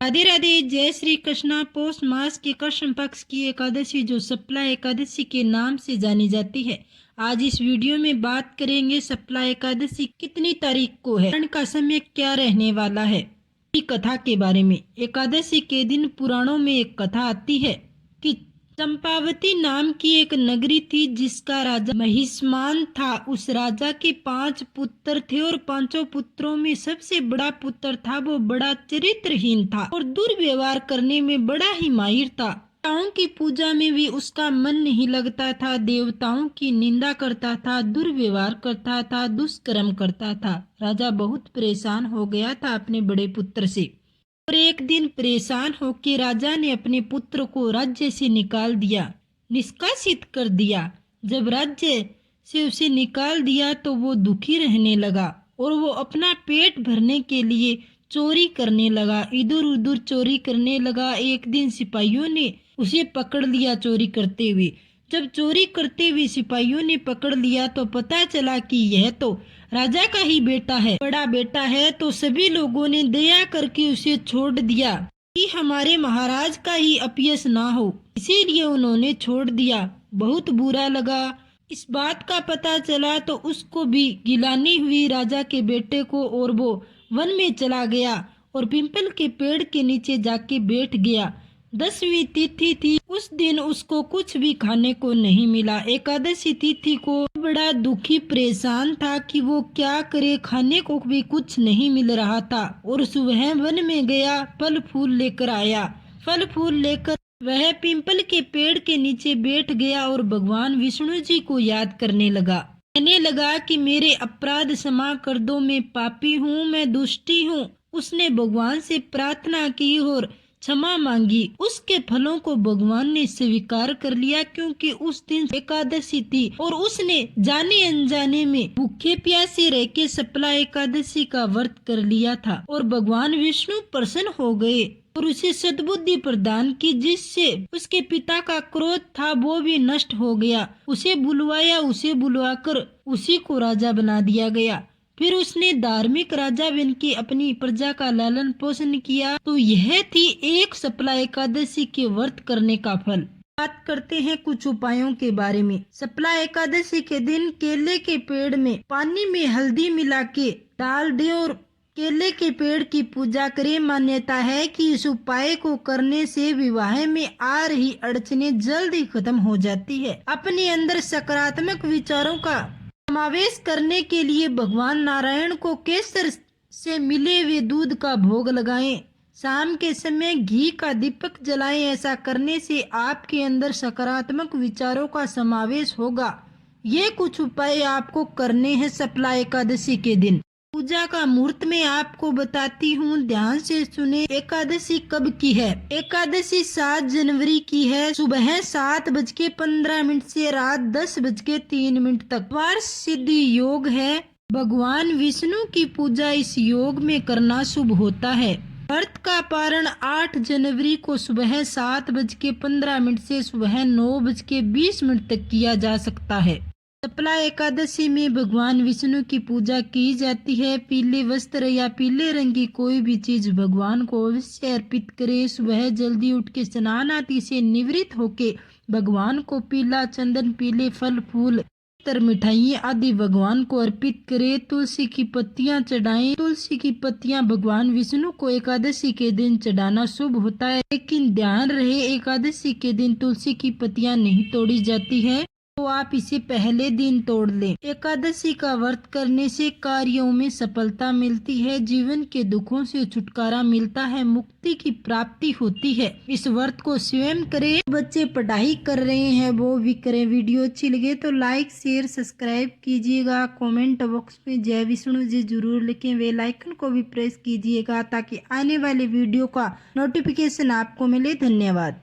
राधे राधे, जय श्री कृष्णा। पौष मास के कृष्ण पक्ष की एकादशी जो सप्ला एकादशी के नाम से जानी जाती है, आज इस वीडियो में बात करेंगे सप्ला एकादशी कितनी तारीख को है, ग्रहण का समय क्या रहने वाला है, कथा के बारे में। एकादशी के दिन पुराणों में एक कथा आती है कि चंपावती नाम की एक नगरी थी जिसका राजा महिष्मान था। उस राजा के 5 पुत्र थे और 5 पुत्रों में सबसे बड़ा पुत्र था वो बड़ा चरित्रहीन था और दुर्व्यवहार करने में बड़ा ही माहिर था। देवताओं की पूजा में भी उसका मन नहीं लगता था, देवताओं की निंदा करता था, दुर्व्यवहार करता था, दुष्कर्म करता था। राजा बहुत परेशान हो गया था अपने बड़े पुत्र से और एक दिन परेशान होकर राजा ने अपने पुत्र को राज्य से निकाल दिया, निष्कासित कर दिया। जब राज्य से उसे निकाल दिया तो वो दुखी रहने लगा और वो अपना पेट भरने के लिए चोरी करने लगा, इधर उधर चोरी करने लगा। एक दिन सिपाहियों ने उसे पकड़ लिया चोरी करते हुए। जब चोरी करते हुए सिपाहियों ने पकड़ लिया तो पता चला कि यह तो राजा का ही बेटा है, बड़ा बेटा है। तो सभी लोगों ने दया करके उसे छोड़ दिया कि हमारे महाराज का ही अपयश ना हो, इसीलिए उन्होंने छोड़ दिया। बहुत बुरा लगा। इस बात का पता चला तो उसको भी गिलानी हुई राजा के बेटे को और वो वन में चला गया और पिंपल के पेड़ के नीचे जाके बैठ गया। 10वीं तिथि थी, उस दिन उसको कुछ भी खाने को नहीं मिला। एकादशी तिथि को बड़ा दुखी परेशान था कि वो क्या करे, खाने को भी कुछ नहीं मिल रहा था। और सुबह वन में गया, फल फूल लेकर आया। फल फूल लेकर वह पिंपल के पेड़ के नीचे बैठ गया और भगवान विष्णु जी को याद करने लगा। कहने लगा कि मेरे अपराध क्षमा कर दो, मैं पापी हूँ, मैं दुष्टी हूँ। उसने भगवान से प्रार्थना की और क्षमा मांगी। उसके फलों को भगवान ने स्वीकार कर लिया क्योंकि उस दिन एकादशी थी और उसने जाने अनजाने में भूखे प्यासे रह के सप्ला एकादशी का व्रत कर लिया था और भगवान विष्णु प्रसन्न हो गए और उसे सद्बुद्धि प्रदान की, जिससे उसके पिता का क्रोध था वो भी नष्ट हो गया। उसे बुलवाया, उसे बुलवाकर उसी को राजा बना दिया गया। फिर उसने धार्मिक राजा बन के अपनी प्रजा का लालन पोषण किया। तो यह थी एक सप्ला एकादशी के व्रत करने का फल। बात करते हैं कुछ उपायों के बारे में। सप्ला एकादशी के दिन केले के पेड़ में पानी में हल्दी मिला के डाल दे और केले के पेड़ की पूजा करें। मान्यता है कि इस उपाय को करने से विवाह में आ रही अड़चनें जल्द ही खत्म हो जाती है। अपने अंदर सकारात्मक विचारों का समावेश करने के लिए भगवान नारायण को केसर से मिले हुए दूध का भोग लगाएं। शाम के समय घी का दीपक जलाएं। ऐसा करने से आपके अंदर सकारात्मक विचारों का समावेश होगा। ये कुछ उपाय आपको करने हैं सप्ला एकादशी के दिन। पूजा का मुहूर्त में आपको बताती हूँ, ध्यान से सुने। एकादशी कब की है? एकादशी 7 जनवरी की है। सुबह 7:15 से रात 10:03 तक। वार सिद्धि योग है। भगवान विष्णु की पूजा इस योग में करना शुभ होता है। व्रत का पारण 8 जनवरी को सुबह 7:15 से सुबह 9:20 तक किया जा सकता है। सप्ला एकादशी में भगवान विष्णु की पूजा की जाती है। पीले वस्त्र या पीले रंग की कोई भी चीज भगवान को अवश्य अर्पित करें। सुबह जल्दी उठ के स्नान आदि से निवृत्त होके भगवान को पीला चंदन, पीले फल फूल, मिठाइयाँ आदि भगवान को अर्पित करें। तुलसी की पत्तियां चढ़ाएं। तुलसी की पत्तियां भगवान विष्णु को एकादशी के दिन चढ़ाना शुभ होता है, लेकिन ध्यान रहे एकादशी के दिन तुलसी की पत्तियां नहीं तोड़ी जाती है, तो आप इसे पहले दिन तोड़ लें। एकादशी का व्रत करने से कार्यों में सफलता मिलती है, जीवन के दुखों से छुटकारा मिलता है, मुक्ति की प्राप्ति होती है। इस व्रत को स्वयं करें। बच्चे पढ़ाई कर रहे हैं वो भी करें। वीडियो अच्छी लगे तो लाइक शेयर सब्सक्राइब कीजिएगा। कमेंट बॉक्स में जय विष्णु जी जरूर लिखें। बेल आइकन को भी प्रेस कीजिएगा ताकि आने वाले वीडियो का नोटिफिकेशन आपको मिले। धन्यवाद।